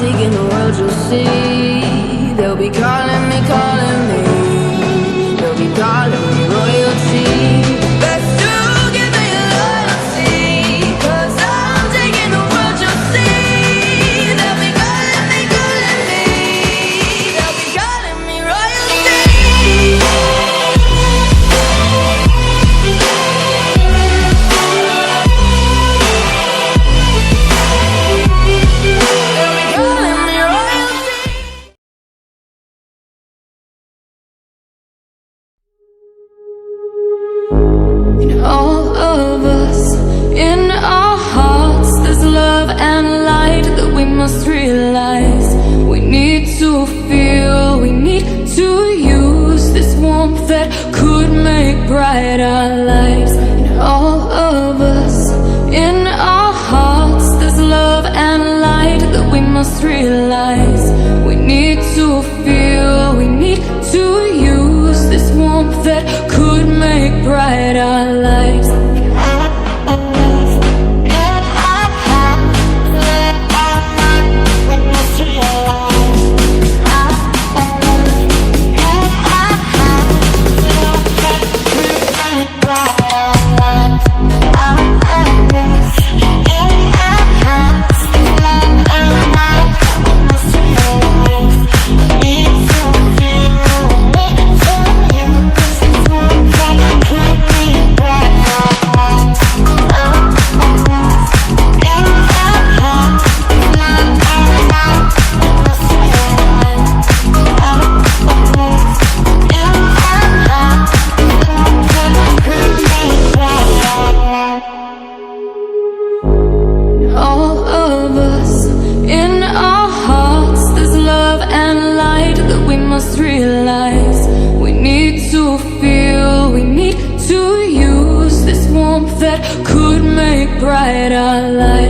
taking the world, you'll see. They'll be calling me, calling me. They'll be calling me royalty. Best to give me loyalty, 'cause I'm taking the world, you'll see. They'll be calling me, calling me. They'll be calling me royalty. All of us, in our hearts, there's love and light that we must realize. We need to feel, we need to use this warmth that could make bright our lives. And all of us, in our hearts, there's love and light that we must realize. We need to feel, we need to use this warmth that could make bright our lives. All of us, in our hearts, there's love and light that we must realize. We need to feel, we need to use this warmth that could make bright our lives.